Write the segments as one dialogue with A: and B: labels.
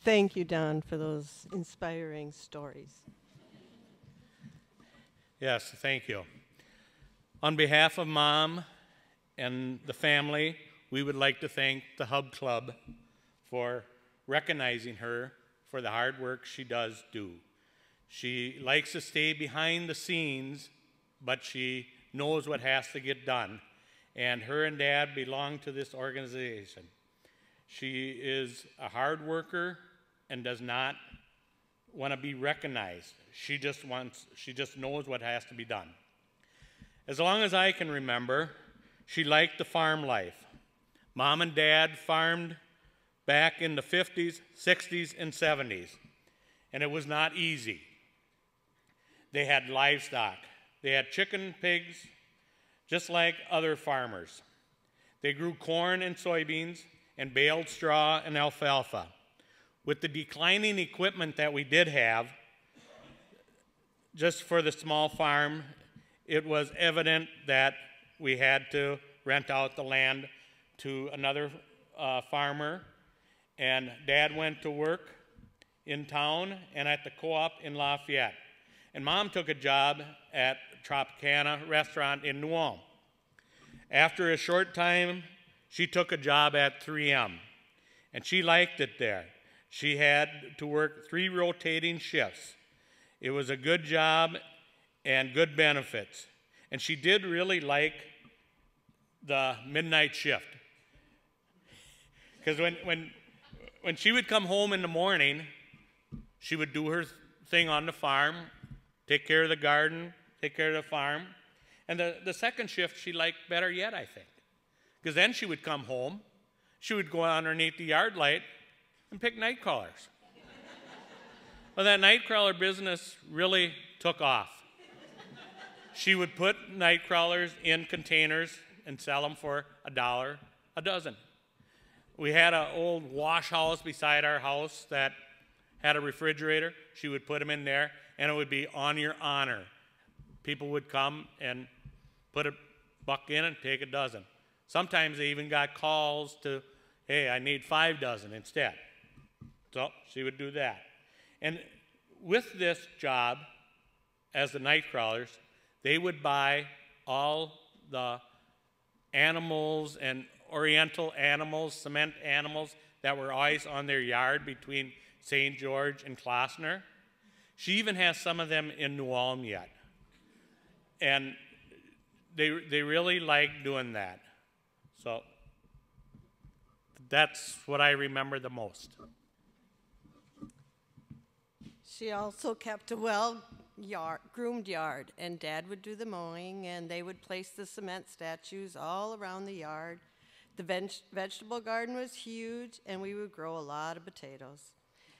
A: Thank you, Don, for those inspiring stories.
B: Yes, thank you. On behalf of Mom and the family, we would like to thank the Hub Club for recognizing her for the hard work she does do. She likes to stay behind the scenes, but she knows what has to get done. And her and Dad belong to this organization. She is a hard worker and does not want to be recognized. She just knows what has to be done. As long as I can remember, she liked the farm life. Mom and Dad farmed back in the 50s, 60s, and 70s, and it was not easy. They had livestock. They had chicken, pigs, just like other farmers. They grew corn and soybeans and baled straw and alfalfa. With the declining equipment that we did have, just for the small farm, it was evident that we had to rent out the land to another farmer. And Dad went to work in town and at the co-op in Lafayette. And Mom took a job at Tropicana restaurant in New Ulm. After a short time, she took a job at 3M, and she liked it there. She had to work 3 rotating shifts. It was a good job and good benefits. And she did really like the midnight shift. Because when she would come home in the morning, she would do her thing on the farm, take care of the garden, take care of the farm. And the second shift she liked better yet, I think. Because then she would come home, she would go underneath the yard light and pick night crawlers. Well, that night crawler business really took off. She would put night crawlers in containers and sell them for $1 a dozen. We had an old wash house beside our house that had a refrigerator. She would put them in there, and it would be on your honor. People would come and put a buck in and take a dozen. Sometimes they even got calls to, hey, I need 5 dozen instead. So she would do that. And with this job, as the night crawlers, they would buy all the animals and oriental animals, cement animals that were always on their yard between St. George and Klossner. She even has some of them in New Ulm yet. And they really like doing that. So that's what I remember the most.
A: She also kept a groomed yard, and Dad would do the mowing, and they would place the cement statues all around the yard. The vegetable garden was huge, and we would grow a lot of potatoes.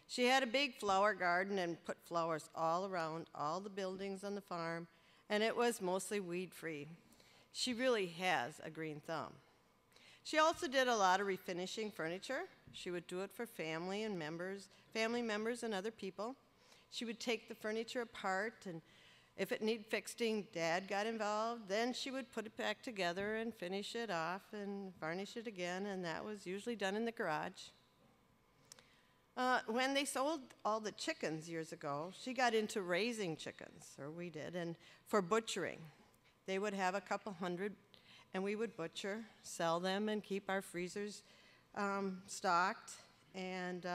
A: She had a big flower garden and put flowers all around all the buildings on the farm, and it was mostly weed-free. She really has a green thumb. She also did a lot of refinishing furniture. She would do it for family members and other people. She would take the furniture apart, and if it needed fixing, Dad got involved. Then she would put it back together and finish it off and varnish it again, and that was usually done in the garage. When they sold all the chickens years ago, she got into raising chickens, or we did, and for butchering. They would have a couple hundred, and we would butcher, sell them, and keep our freezers stocked and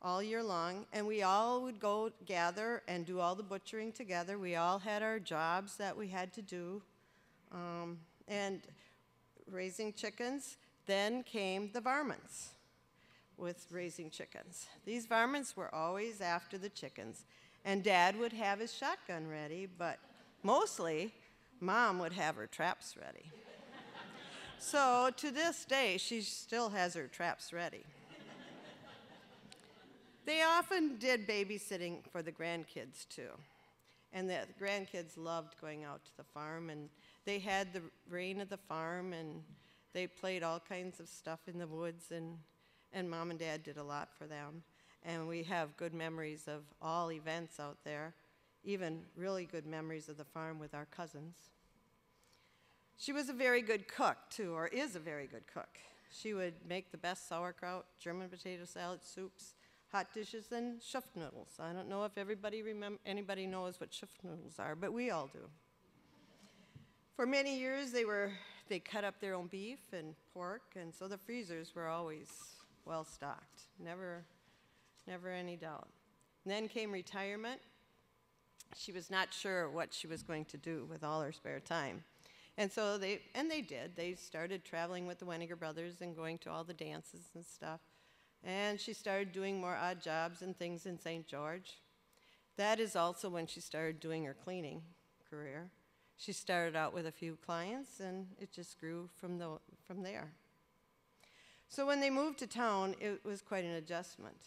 A: all year long. And we all would go gather and do all the butchering together. We all had our jobs that we had to do. And raising chickens, then came the varmints with raising chickens. These varmints were always after the chickens. And Dad would have his shotgun ready, but mostly Mom would have her traps ready. So to this day, she still has her traps ready. They often did babysitting for the grandkids too. And the grandkids loved going out to the farm, and they had the reign of the farm, and they played all kinds of stuff in the woods, and Mom and Dad did a lot for them. And we have good memories of all events out there, even really good memories of the farm with our cousins. She was a very good cook too, or is a very good cook. She would make the best sauerkraut, German potato salad, soups, hot dishes and schiff noodles. I don't know if anybody knows what schiff noodles are, but we all do. For many years, they cut up their own beef and pork, and so the freezers were always well stocked. Never any doubt. And then came retirement. She was not sure what she was going to do with all her spare time. And so they did. They started traveling with the Weniger brothers and going to all the dances and stuff. And she started doing more odd jobs and things in St. George. That is also when she started doing her cleaning career. She started out with a few clients, and it just grew from there. So when they moved to town, it was quite an adjustment.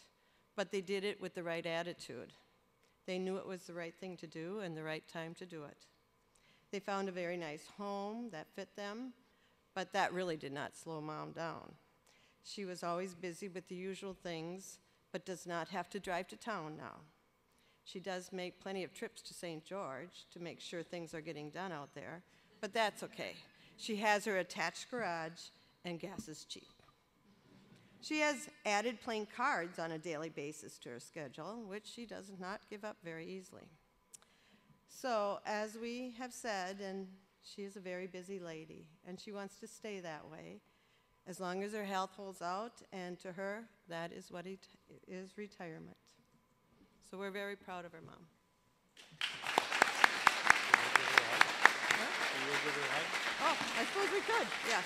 A: But they did it with the right attitude. They knew it was the right thing to do and the right time to do it. They found a very nice home that fit them, but that really did not slow Mom down. She was always busy with the usual things, but does not have to drive to town now. She does make plenty of trips to St. George to make sure things are getting done out there, but that's okay. She has her attached garage, and gas is cheap. She has added playing cards on a daily basis to her schedule, which she does not give up very easily. So, as we have said, and she is a very busy lady, and she wants to stay that way, as long as her health holds out, and to her, that is what is retirement. So we're very proud of her, Mom.
B: Can you give her a hug?
A: Oh, I suppose we could, yes.